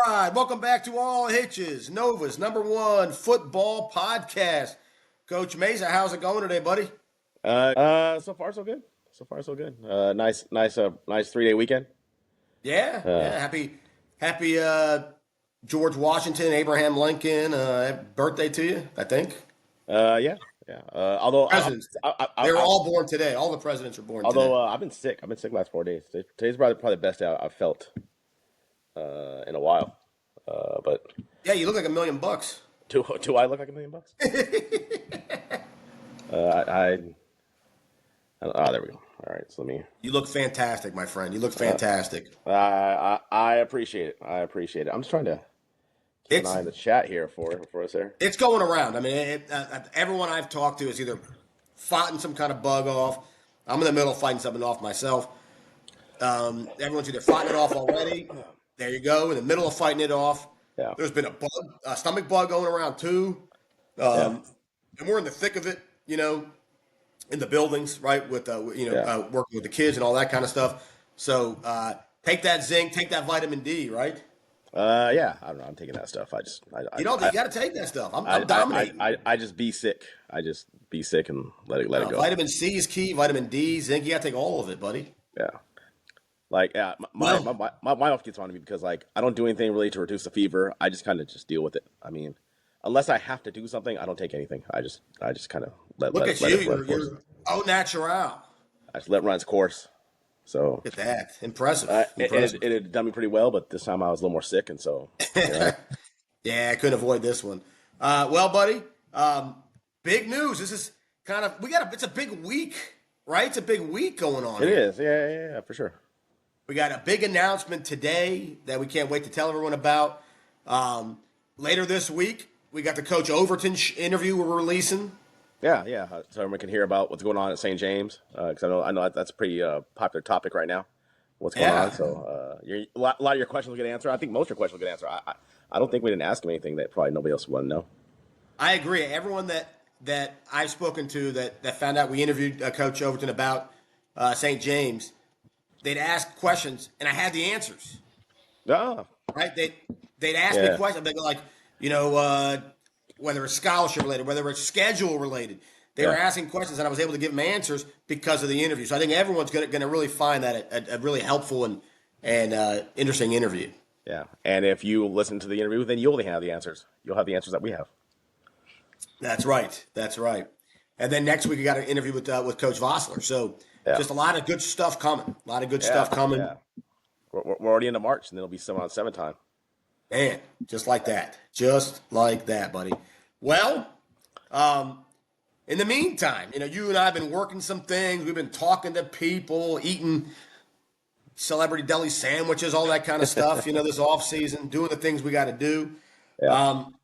right, welcome back to All Hitches, Nova's #1 football podcast. Coach Mesa, how's it going today, buddy? So far so good. So far so good. Nice 3-day weekend. Yeah, Uh, yeah. Happy George Washington, Abraham Lincoln birthday to you. I think yeah, yeah. Although presidents. They were all born today. All the presidents are born today. I've been sick. I've been sick the last 4 days. Today's probably the best day I've felt in a while. But Yeah, you look like $1,000,000. do I look like $1,000,000? I oh, there we go. All right, so let me. You look fantastic, my friend. You look fantastic. I appreciate it. I appreciate it. I'm just trying to keep an It's eye on the chat here for us there. it's going around. I mean, everyone I've talked to is either fighting some kind of bug off. I'm in the middle of fighting something off myself. Everyone's either fighting it off already. There you go, in the middle of fighting it off. Yeah, There's been a stomach bug going around too, yeah, and we're in the thick of it. In the buildings, right? With yeah. working with the kids and all that kind of stuff. So take that zinc, take that vitamin D, right? Yeah. I don't know. I'm taking that stuff. You got to take that stuff. I'm dominating. I just be sick. I just be sick and let it go. Vitamin C is key. Vitamin D, zinc. You got to take all of it, buddy. Yeah. Like, my Well, wife gets on to me because like I don't do anything really to reduce the fever. I just kind of just deal with it. I mean, unless I have to do something, I don't take anything. I just kind of look at you. run its course. You're au natural. I just let it run its course. So Look at that. Impressive. it had done me pretty well, but this time I was a little more sick, and so yeah, Yeah, I couldn't avoid this one. Well, buddy, big news. This is it's a big week, right? It's a big week going on it here. is. Yeah, for sure. We got a big announcement today that we can't wait to tell everyone about. Later this week, we got the Coach Overton interview we're releasing. Yeah. So everyone can hear about what's going on at St. James, because I know that's a pretty popular topic right now. What's going on? Yeah, So a lot of your questions will get answered. I think most of your questions will get answered. I don't think we didn't ask him anything that probably nobody else would want to know. I agree. Everyone that I've spoken to that found out we interviewed Coach Overton about St. James, they'd ask questions, and I had the answers. Ah, Right? They'd ask me yeah, questions. They'd go like, whether it's scholarship related, whether it's schedule related. They were yeah, asking questions, and I was able to give them answers because of the interview. So I think everyone's going to really find that a really helpful and interesting interview. yeah. And if you listen to the interview, then you'll have the answers. You'll have the answers that we have. That's right. That's right. And then next week we got an interview with Coach Vossler. So Yeah, just a lot of good stuff coming. A lot of good yeah, stuff coming. yeah. We're already into March, and then it'll be 7-on-7 time. Man, just like that. Just like that, buddy. Well, in the meantime, you and I have been working some things. We've been talking to people, eating celebrity deli sandwiches, all that kind of stuff, this off season, doing the things we got to do. Yeah, Um,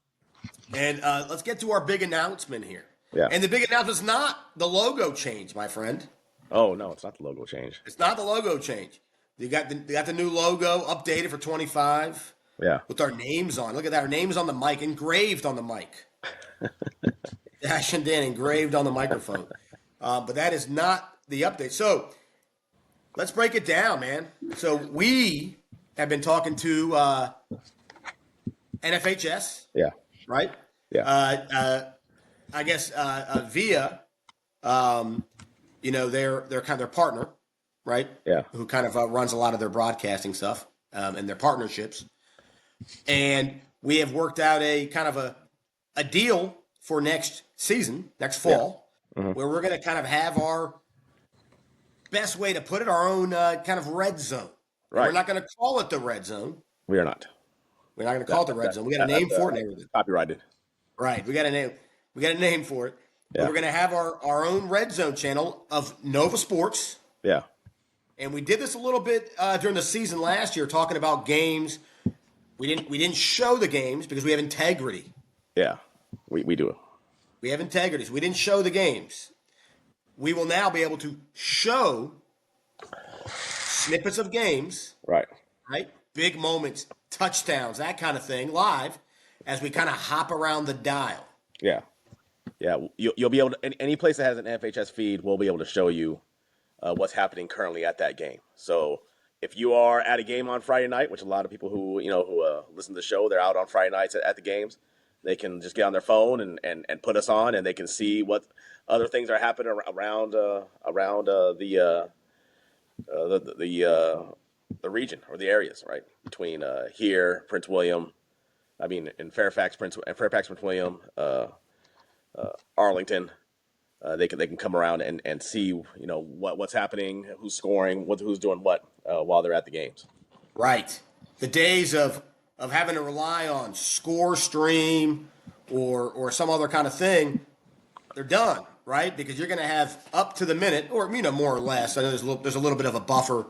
and let's get to our big announcement here. yeah. And the big announcement is not the logo change, my friend. Oh no, it's not the logo change. It's not the logo change. They got the new logo updated for 25 Yeah, with our names on. Look at that. Our names on the mic, engraved on the mic. Dash and Dan engraved on the microphone. But that is not the update. So let's break it down, man. So we have been talking to NFHS, yeah, right? yeah, I guess via their kind of their partner, right? yeah, Who kind of runs a lot of their broadcasting stuff and their partnerships. And we have worked out a kind of a deal for next season, next yeah. fall, Hmm. where we're going to kind of have our best way to put it, our own kind of red zone. And we're Right. not going to call it the red zone. We are not. We're not going to That, call it the red that, zone. We got a that's name for it and everything. copyrighted. Right. We got a name. We got a name for it. But Yeah, we're going to have our own red zone channel of Nova Sports. yeah, And we did this a little bit during the season last year, talking about games. We didn't show the games because we have integrity. yeah. We do it. We have integrity. So we didn't show the games. We will now be able to show snippets of games, Right. right? Big moments, touchdowns, that kind of thing, live, as we kind of hop around the dial. Yeah, yeah. You'll be able to any place that has an FHS feed will be able to show you what's happening currently at that game. So if you are at a game on Friday night, which a lot of people who listen to the show, they're out on Friday nights at the games. They can just get on their phone and put us on, and they can see what other things are happening around the region or the areas, right, between here, Prince William. I mean, in Fairfax, Prince William, Arlington. They can come around and see what's happening, who's scoring, who's doing what while they're at the games. Right. The days of having to rely on score stream or some other kind of thing, they're done, right? Because you're going to have up to the minute, or more or less. I know there's a little bit of a buffer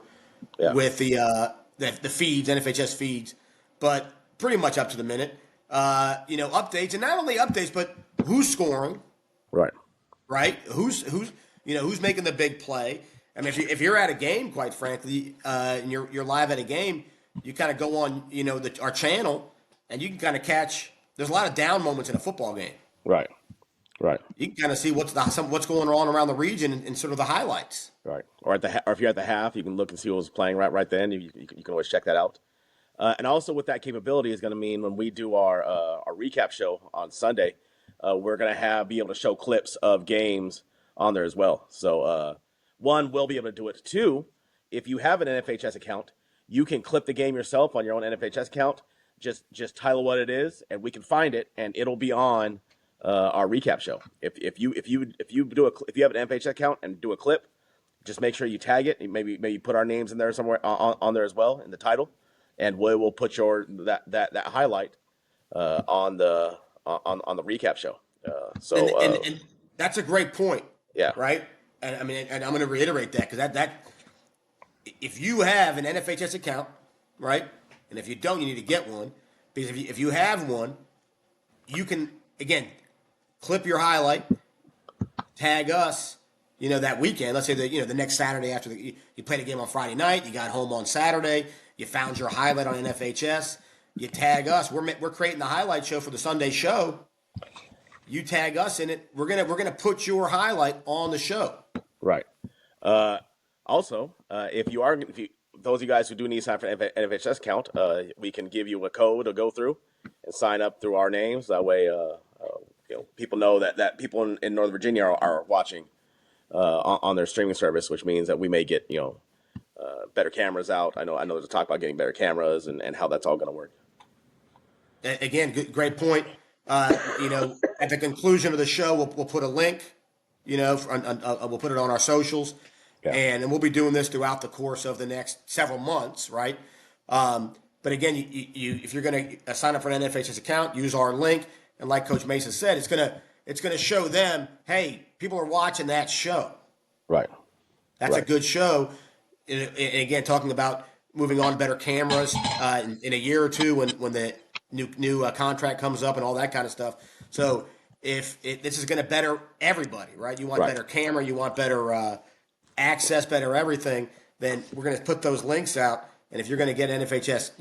Yeah. with the feeds, NFHS feeds, but pretty much up to the minute. Updates, and not only updates, but who's scoring, Right. right? Who's making the big play. I mean, if you're at a game, quite frankly, and you're live at a game, you kind of go on our channel, and you can kind of catch. There's a lot of down moments in a football game. Right. Right. You can kind of see what's going on around the region and sort of the highlights. Right. Or if you're at the half, you can look and see what was playing right then. You can always check that out. And also, with that capability, is going to mean when we do our recap show on Sunday, we're going to be able to show clips of games on there as well. So, one, we'll be able to do it. Two, if you have an NFHS account, you can clip the game yourself on your own NFHS account. Just title what it is, and we can find it, and it'll be on our recap show. If you have an NFHS account and do a clip, just make sure you tag it. Maybe put our names in there somewhere on there as well in the title, and we will put that highlight on the recap show. And that's a great point. Yeah. Right. And I mean, and I'm going to reiterate that because that if you have an NFHS account, right, and if you don't, you need to get one because if you have one, you can again clip your highlight, tag us. That weekend. Let's say the next Saturday after you played a game on Friday night, you got home on Saturday, you found your highlight on NFHS, you tag us. We're creating the highlight show for the Sunday show. You tag us in it. We're gonna put your highlight on the show. Right. Also, if those of you guys who do need to sign for an NFHS account, we can give you a code to go through and sign up through our names. That way, people know that people in Northern Virginia are watching on their streaming service, which means that we may get better cameras out. I know there's a talk about getting better cameras and how that's all going to work. Again, great point. At the conclusion of the show, we'll put a link. We'll put it on our socials, Yeah. and we'll be doing this throughout the course of the next several months, right? But again, if you're going to sign up for an NFHS account, use our link, and like Coach Mason said, it's gonna show them, hey, people are watching that show. Right. That's Right. a good show. And again, talking about moving on to better cameras in a year or two when the new contract comes up and all that kind of stuff. So this is going to better everybody, right? You want Right. better camera, you want better access, better everything. Then we're going to put those links out. And if you're going to get NFHS,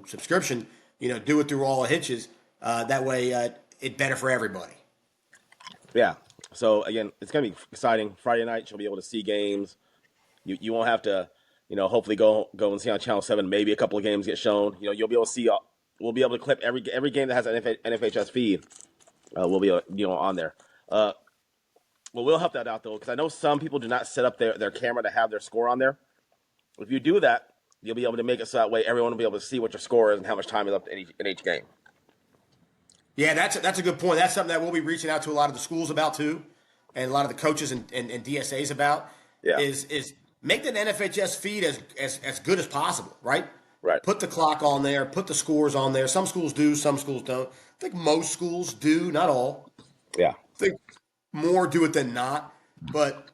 subscription, do it through all the Hitches. That way, it's better for everybody. Yeah. So again, it's gonna be exciting. Friday night, you'll be able to see games. You won't have to, hopefully go and see on Channel 7. Maybe a couple of games get shown. You'll be able to see. We'll be able to clip every game that has an NFHS feed. We'll be on there. Well, we'll help that out though, because I know some people do not set up their camera to have their score on there. If you do that, you'll be able to make it so that way everyone will be able to see what your score is and how much time is left in each game. Yeah, that's a good point. That's something that we'll be reaching out to a lot of the schools about too, and a lot of the coaches and DSAs about. Yeah. Is make the NFHS feed as good as possible, right? Right. Put the clock on there, put the scores on there. Some schools do, some schools don't. I think most schools do, not all. Yeah. I think more do it than not. But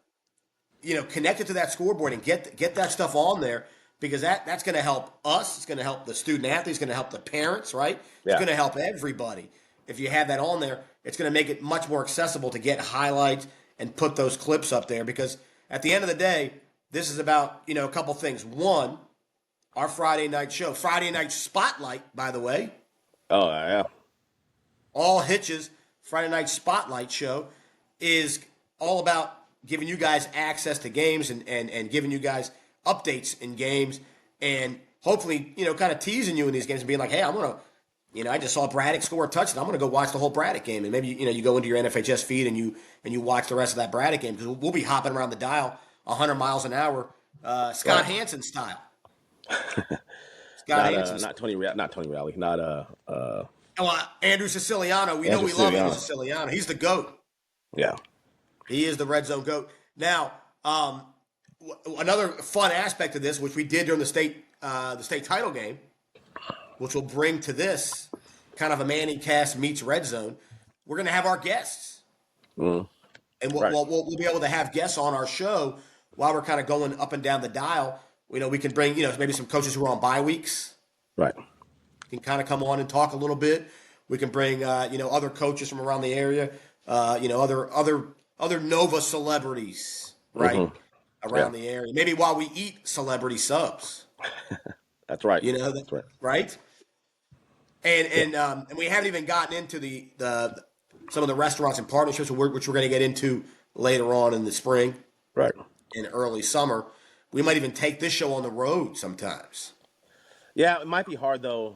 connect it to that scoreboard and get that stuff on there because that's going to help us. It's going to help the student athletes. It's going to help the parents, right? It's Yeah. going to help everybody. If you have that on there, it's going to make it much more accessible to get highlights and put those clips up there because at the end of the day, this is about, a couple things. One, our Friday night show, Friday night spotlight, by the way. Oh yeah. All Hitches Friday night spotlight show is all about giving you guys access to games and giving you guys updates in games, and hopefully, kind of teasing you in these games and being like, hey, I'm gonna, I just saw Braddock score a touchdown. I'm gonna go watch the whole Braddock game, and maybe you go into your NFHS feed and you watch the rest of that Braddock game, because we'll be hopping around the dial 100 miles an hour, Scott Hansen style. Scott Hansen. Not Tony Rowley, not Andrew Siciliano. We know Andrew we love Andrew Siciliano. Siciliano. He's the GOAT. Yeah. He is the red zone GOAT. Now, another fun aspect of this, which we did during the state title game, which will bring to this kind of a Manning cast meets red zone, we're going to have our guests. Mm. And we'll be able to have guests on our show while we're kind of going up and down the dial. We can bring, maybe some coaches who are on bye weeks. Right. Can kind of come on and talk a little bit. We can bring, other coaches from around the area, other Nova celebrities, right, around the area. Maybe while we eat celebrity subs. That's right. That's right. And we haven't even gotten into the some of the restaurants and partnerships, which we're going to get into later on in the spring, right, in early summer. We might even take this show on the road sometimes. Yeah, it might be hard though,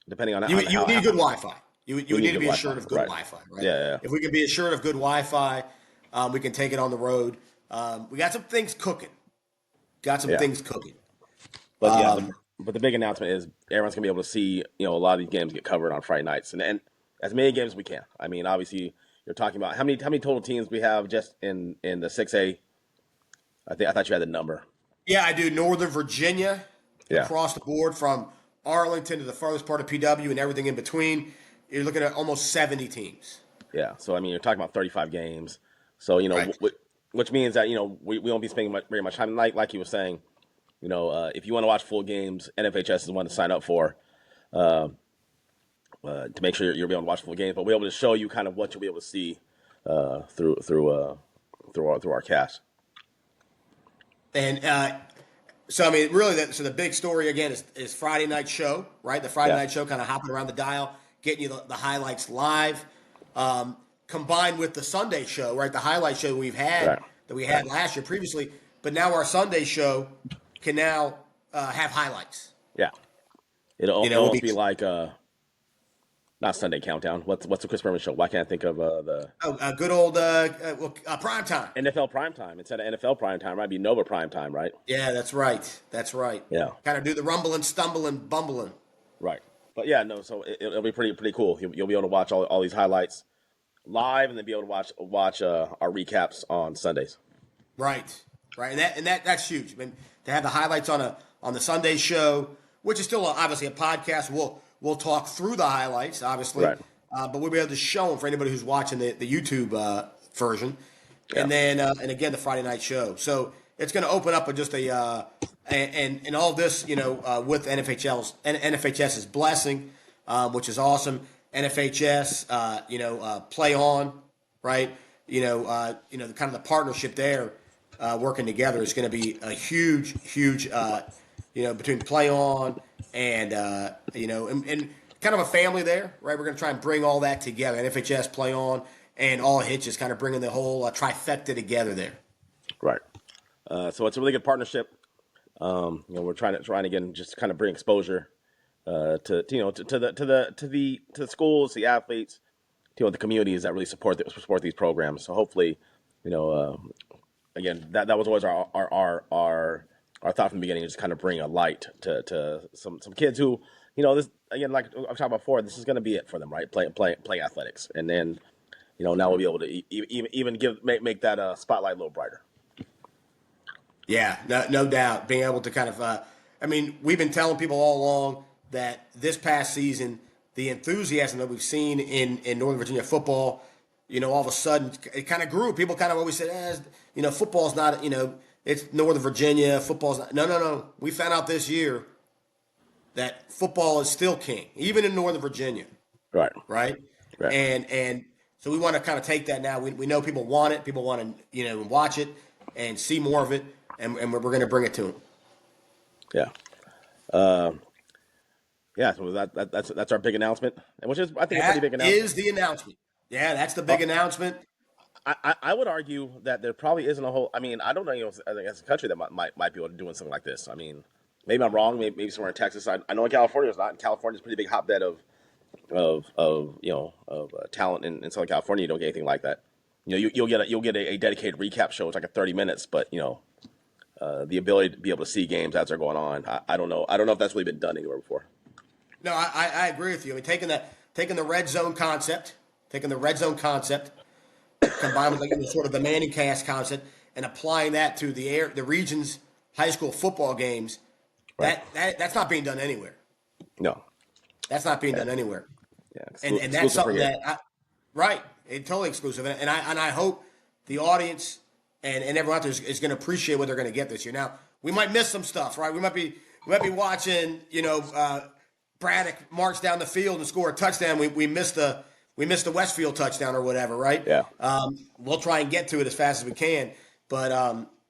depending on you need good Wi-Fi. You would need to be assured of good right. Wi-Fi, right? Yeah. If we can be assured of good Wi-Fi, we can take it on the road. We got some things cooking. Things cooking. But but the big announcement is everyone's gonna be able to see, a lot of these games get covered on Friday nights, and as many games as we can. I mean, obviously, you're talking about how many total teams we have just in the 6A. I thought you had the number. Yeah, I do. Northern Virginia, across the board from Arlington to the farthest part of PW and everything in between. You're looking at almost 70 teams. Yeah, so I mean, you're talking about 35 games. So right. Which means that we won't be spending very much time. Like you were saying, if you want to watch full games, NFHS is the one to sign up for, to make sure you'll be able to watch full games. But we'll be able to show you kind of what you'll be able to see through our cast. And so I mean, really, the big story again is Friday night show, right? The Friday night show, kind of hopping around the dial, getting you the highlights live, combined with the Sunday show, right? The highlight show we had last year previously, but now our Sunday show can now have highlights. Yeah, it'll almost be like not Sunday Countdown. What's the Chris Berman show? Why can't I think of good old prime time? NFL prime time instead of NFL prime time. Might be Nova prime time, right? Yeah, that's right. Yeah, kind of do the rumbling, stumbling, bumbling. Right, but yeah, no. So it'll be pretty cool. You'll be able to watch all these highlights live, and then be able to watch our recaps on Sundays. Right, and that's huge. I mean, to have the highlights on the Sunday show, which is still obviously a podcast. We'll talk through the highlights, obviously, right. But we'll be able to show them for anybody who's watching the YouTube version, and then and again the Friday night show. So it's going to open up with just and all this, with NFHS's blessing, which is awesome. NFHS, play on, right? Kind of the partnership there, working together is going to be a huge, between play on and and kind of a family there, right? We're going to try and bring all that together. NFHS, play on, and all Hitches, kind of bringing the whole trifecta together there. Right. So it's a really good partnership. We're trying to again just kind of bring exposure to the schools, the athletes, the communities that really support these programs. So hopefully, again, that was always our thought from the beginning, is just kind of bring a light to some kids who, this again, like I've talked about before, this is going to be it for them, right? Playing athletics, and then, now we'll be able to even make that spotlight a little brighter. Yeah, no doubt. Being able to kind of, we've been telling people all along that this past season, the enthusiasm that we've seen in Northern Virginia football, all of a sudden it kind of grew. People kind of always said, football's not, it's Northern Virginia, football's not. No. We found out this year that football is still king, even in Northern Virginia. Right. And so we want to kind of take that now. We know people want it. People want to, watch it and see more of it. And we're going to bring it to them. Yeah. So that's our big announcement, and which is, I think, a pretty big announcement. That is the announcement. Yeah, that's the big announcement. I would argue that there probably isn't a whole. I mean, I don't know. I think as a country that might be able to do something like this. I mean, maybe I'm wrong. Maybe somewhere in Texas. I know in California it's not. In California, it's a pretty big hotbed of talent in Southern California. You don't get anything like that. You'll get a dedicated recap show. It's like a 30 minutes, but the ability to be able to see games as they're going on. I don't know. I don't know if that's really been done anywhere before. No, I agree with you. I mean, taking the red zone concept, combined with sort of the Manning cast concept, and applying that to the region's high school football games. Right. That's not being done anywhere. No. That's not being done anywhere. Yeah. And that's something right, it's totally exclusive. And I hope the audience and everyone out there is going to appreciate what they're going to get this year. Now, we might miss some stuff, right? We might be watching, Braddock march down the field and score a touchdown. We missed the Westfield touchdown or whatever, right? Yeah. We'll try and get to it as fast as we can. But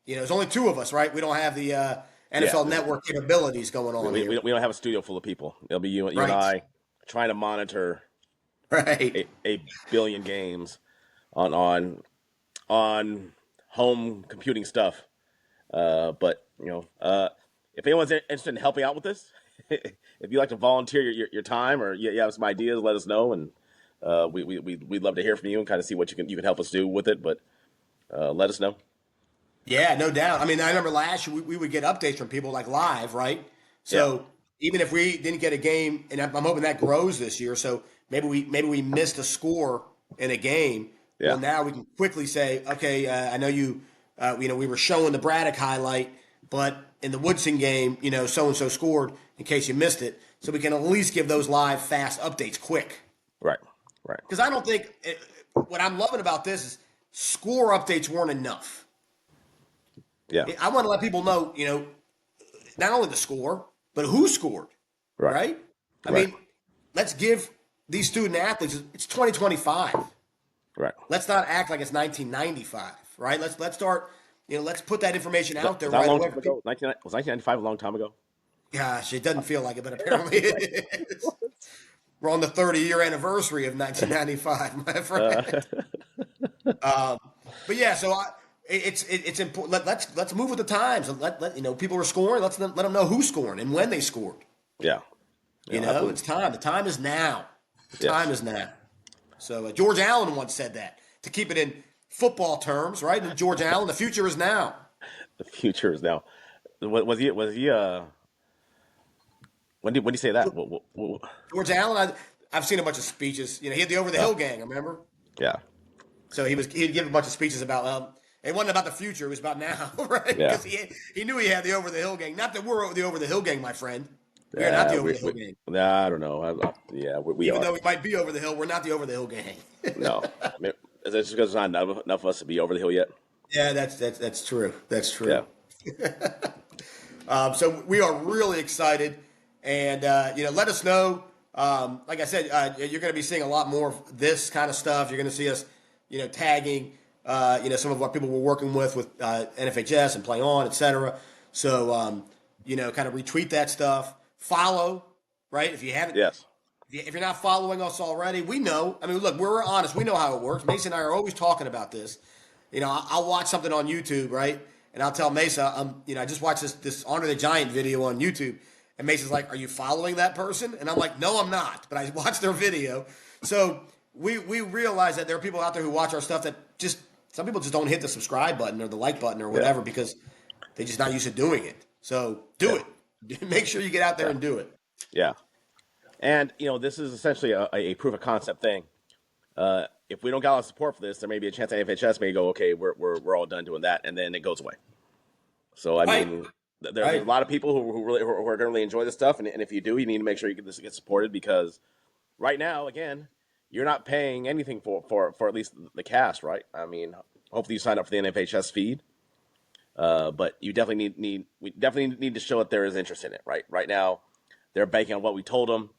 there's only two of us, right? We don't have the NFL Network capabilities going on here. We don't have a studio full of people. It'll be you and I trying to monitor a billion games on home computing stuff. But if anyone's interested in helping out with this, if you'd like to volunteer your time or you have some ideas, let us know, and we'd love to hear from you and kind of see what you can help us do with it. But let us know. Yeah, no doubt. I mean, I remember last year we would get updates from people like live, right? So even if we didn't get a game, and I'm hoping that grows this year. So maybe we missed a score in a game. Yeah. Well, now we can quickly say, okay, I know we were showing the Braddock highlight, but in the Woodson game, so and so scored. In case you missed it, so we can at least give those live, fast updates quick. Right. Because I don't think what I'm loving about this is score updates weren't enough. Yeah. I want to let people know, not only the score, but who scored. Right? I mean, let's give these student athletes. It's 2025. Right. Let's not act like it's 1995. Right? Let's start. Let's put that information out there. Was 1995 a long time ago? Gosh, it doesn't feel like it, but apparently it is. We're on the 30-year anniversary of 1995, my friend. But yeah, so it's important. Let's move with the times. Let people are scoring. Let them know who's scoring and when they scored. Yeah. It's time. The time is now. The time is now. So George Allen once said that, to keep it in football terms, right? And George Allen, the future is now. The future is now. Was he? When did he say that? George Allen, I've seen a bunch of speeches. He had the Over the Hill gang, remember? Yeah. So he'd give a bunch of speeches about it wasn't about the future, it was about now, right? Yeah. Because he knew he had the Over the Hill gang. Not that we're the Over the Hill gang, my friend. We are not the Over the Hill gang. Nah, I don't know. We Even are. though we might be over the hill, we're not the Over the Hill gang. No. I mean, is it just because there's not enough of us to be over the hill yet? Yeah, that's true. That's true. Yeah. So we are really excited, and let us know. Like I said, you're going to be seeing a lot more of this kind of stuff. You're going to see us, tagging, some of our people we're working with NFHS and Play On, etc. So, kind of retweet that stuff. Follow, right? If you haven't, Yes. If you're not following us already, we know. I mean, look, we're honest. We know how it works. Mason and I are always talking about this. I'll watch something on YouTube, right? And I'll tell Mesa, I just watched this Honor the Giant video on YouTube. And Mason's like, are you following that person? And I'm like, no, I'm not. But I watched their video. So we realize that there are people out there who watch our stuff that some people just don't hit the subscribe button or the like button or whatever because they're just not used to doing it. So do it. Make sure you get out there and do it. Yeah. And, this is essentially a proof of concept thing. If we don't get a lot of support for this, there may be a chance that NFHS may go, okay, we're all done doing that, and then it goes away. So, I mean, there's a lot of people who are going to really enjoy this stuff, and if you do, you need to make sure you get supported because right now, again, you're not paying anything for at least the cast, right? I mean, hopefully you sign up for the NFHS feed, but you definitely need to show that there is interest in it, right? Right now, they're banking on what we told them.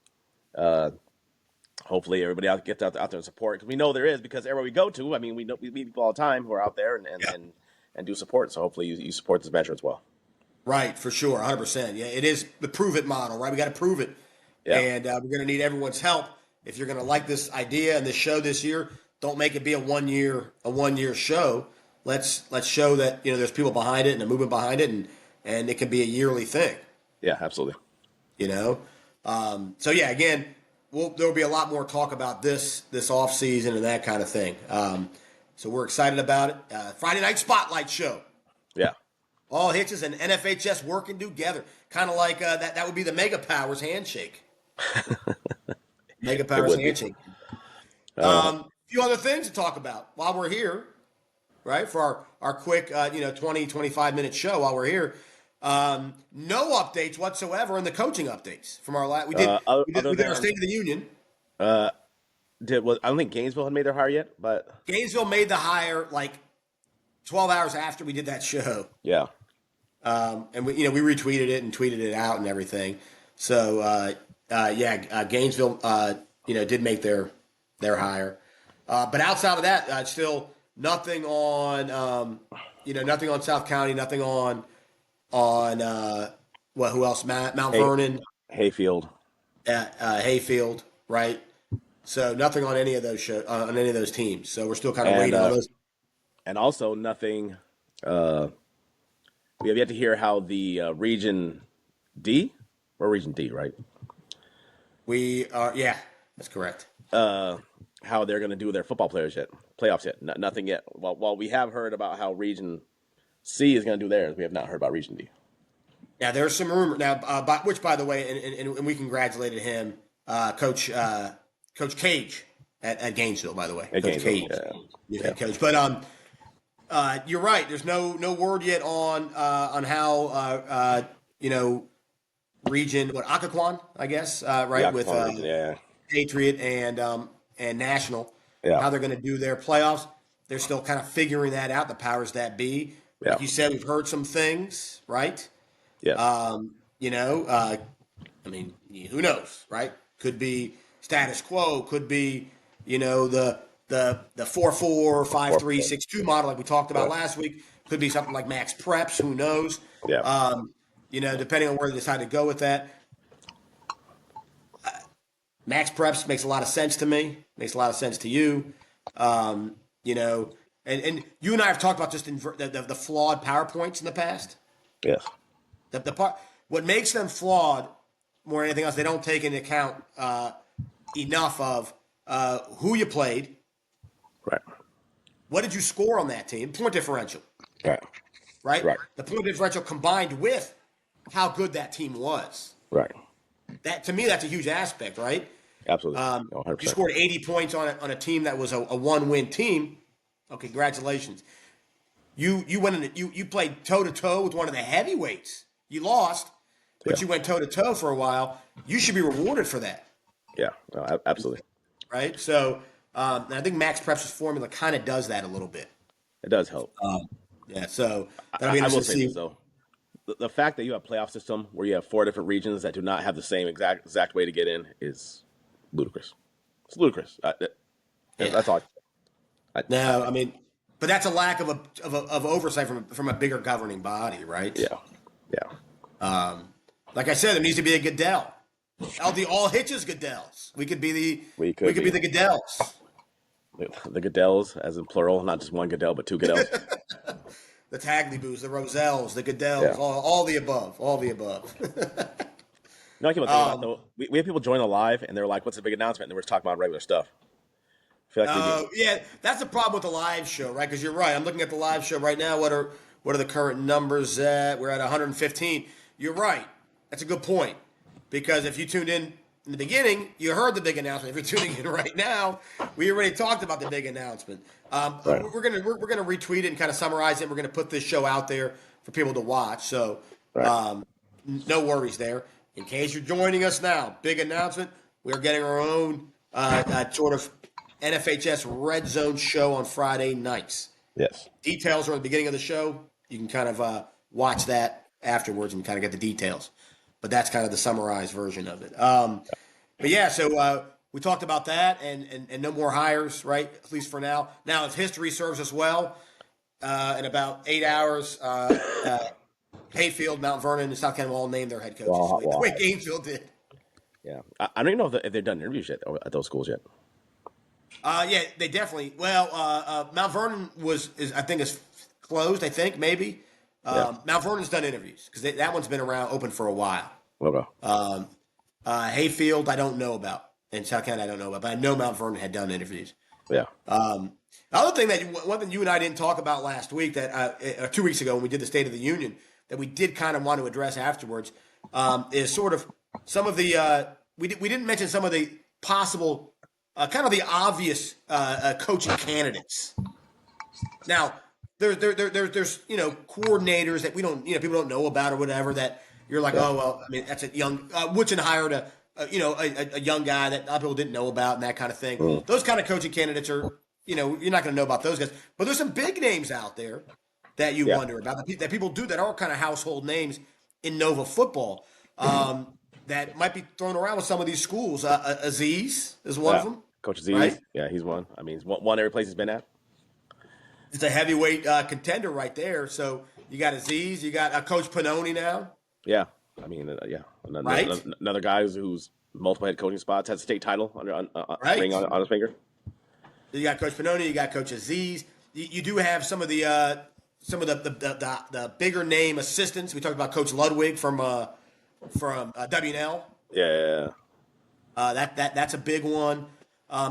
Hopefully everybody gets out there and support because we know there is because everywhere we go to, I mean, we meet people all the time who are out there and do support. So hopefully you support this measure as well. Right, for sure, 100%. Yeah, it is the prove it model, right? We got to prove it, and we're going to need everyone's help if you're going to like this idea and this show this year. don't make it be a 1 year show. Let's show that there's people behind it and a movement behind it, and it can be a yearly thing. Yeah, absolutely. So yeah, again, there'll be a lot more talk about this off season and that kind of thing. So we're excited about it. Friday night spotlight show. Yeah. All Hitches and NFHS working together, kind of like that. That would be the Mega Powers handshake. Mega Powers handshake. A few other things to talk about while we're here, right? For our quick 20, 25-minute show while we're here. No updates whatsoever in the coaching updates from our last. We did our State of the Union. I don't think Gainesville had made their hire yet, but Gainesville made the hire like 12 hours after we did that show. Yeah. And we retweeted it and tweeted it out and everything. So Gainesville did make their hire. But outside of that, still nothing on nothing on South County, nothing on who else? Mount Vernon, Hayfield, right? So nothing on any of those on any of those teams. So we're still kind of waiting on those. And also nothing. We have yet to hear how the Region D or Region D, right? We are, yeah, that's correct. How they're going to do their football playoffs yet. Nothing yet. While we have heard about how Region C is going to do theirs, we have not heard about Region D. Yeah, there's some rumor now. Which, by the way, and we congratulated him, Coach Cage at Gainesville. By the way, Coach Cage, coach. But you're right. There's no word yet on how Region Occoquan, I guess, right, with Patriot and National, how they're going to do their playoffs. They're still kind of figuring that out. The powers that be, like you said, we've heard some things, right? Yeah. I mean, who knows, right? Could be status quo. Could be, the 4-4, 5-3, 6-2 model like we talked about last week. Could be something like Max Preps. Who knows? Yeah. Depending on where they decide to go with that. Max Preps makes a lot of sense to me. Makes a lot of sense to you. And you and I have talked about just the flawed PowerPoints in the past. Yes. The part what makes them flawed more than anything else, they don't take into account enough of who you played. Right. What did you score on that team? Point differential. Right. Right. The point differential combined with how good that team was. Right. That to me, that's a huge aspect, right? Absolutely. 100%. You scored 80 points on a team that was a one-win team. Okay, congratulations. You went in. You played toe-to-toe with one of the heavyweights. You lost, but you went toe-to-toe for a while. You should be rewarded for that. Yeah, no, absolutely. Right? So I think Max Preps' formula kind of does that a little bit. It does help. So that'll be interesting I will to say see. this, though. The fact that you have a playoff system where you have 4 different regions that do not have the same exact way to get in is ludicrous. It's ludicrous. That's all. No, I mean, but that's a lack of oversight from a bigger governing body, right? Yeah. Like I said, there needs to be a Goodell. All Hitches Goodells. We could be the Goodells. The Goodells, as in plural, not just one Goodell, but 2 Goodells. The Tagliboos, the Rosells, the Goodells, all the above. All the above. No, I keep on thinking about though. We have people join a live and they're like, "What's the big announcement?" And then we're just talking about regular stuff. I feel like that's the problem with the live show, right? Because you're right. I'm looking at the live show right now. What are the current numbers at? We're at 115. You're right. That's a good point. Because if you tuned in the beginning, you heard the big announcement. If you're tuning in right now, we already talked about the big announcement. Right. We're gonna retweet it and kind of summarize it. We're gonna put this show out there for people to watch. So no worries there. In case you're joining us now, big announcement. We're getting our own sort of NFHS Redzone show on Friday nights. Yes. Details are at the beginning of the show. You can kind of watch that afterwards and kind of get the details. But that's kind of the summarized version of it. But yeah, so we talked about that and no more hires, right? At least for now. Now, if history serves us well, in about 8 hours, Hayfield, Mount Vernon, and South Carolina will all name their head coaches the way Gainesville did. Yeah. I don't even know if they've done interviews yet at those schools yet. Yeah, they definitely. Well, Mount Vernon is I think is closed. I think maybe Yeah. Mount Vernon's done interviews because that one's been around open for a while. Okay. Hayfield, I don't know about. In South Carolina, I don't know about, but I know Mount Vernon had done interviews. Yeah. The other thing one thing you and I didn't talk about last week that 2 weeks ago when we did the State of the Union that we did kind of want to address afterwards is sort of some of the we didn't mention some of the possible kind of the obvious coaching candidates. Now there's coordinators that we don't people don't know about or whatever that you're like, Yeah. oh well, I mean that's a young Woodson hired a young guy that other people didn't know about and that kind of thing. Mm. Those kind of coaching candidates are you're not going to know about those guys, but there's some big names out there that you Yeah. wonder about that people do that are kind of household names in Nova football that might be thrown around with some of these schools. Aziz is one of Yeah. them, Coach right? Aziz. Yeah, he's one. I mean, he's won every place he's been at. It's a heavyweight contender right there. So you got Aziz, you got Coach Pannoni now, Yeah. I mean, yeah. right? Another guy who's multiple head coaching spots, has a state title ring Right. on his finger. You got Coach Pannoni, you got Coach Aziz. You do have some of the the bigger name assistants. We talked about Coach Ludwig from WNL. Yeah. That's a big one.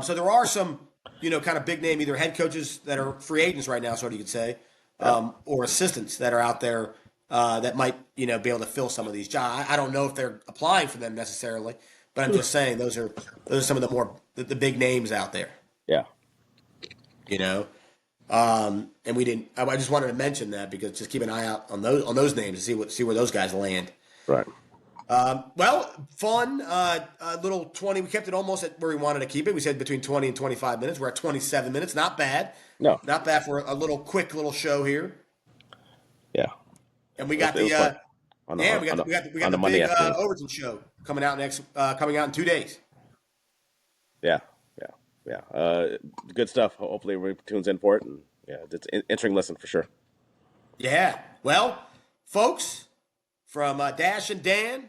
So there are some kind of big name either head coaches that are free agents right now, sort of you could say, Yeah. or assistants that are out there that might be able to fill some of these jobs. I don't know if they're applying for them necessarily, but I'm just saying those are some of the more the big names out there. Yeah. You know, and we didn't. I just wanted to mention that because just keep an eye out on those names to see where those guys land. Right. Well, fun. Little 20. We kept it almost at where we wanted to keep it. We said between 20 and 25 minutes. We're at 27 minutes. Not bad. No. Not bad for a little quick little show here. Yeah. And we got It was the fun. On the- we got on the the Monday big afternoon. Overton show coming out in 2 days. Yeah. Good stuff. Hopefully everybody tunes in for it, and yeah, it's an interesting listen for sure. Yeah. Well, folks, from Dash and Dan,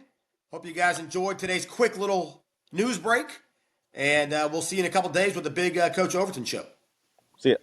hope you guys enjoyed today's quick little news break. And we'll see you in a couple days with the big Coach Overton show. See ya.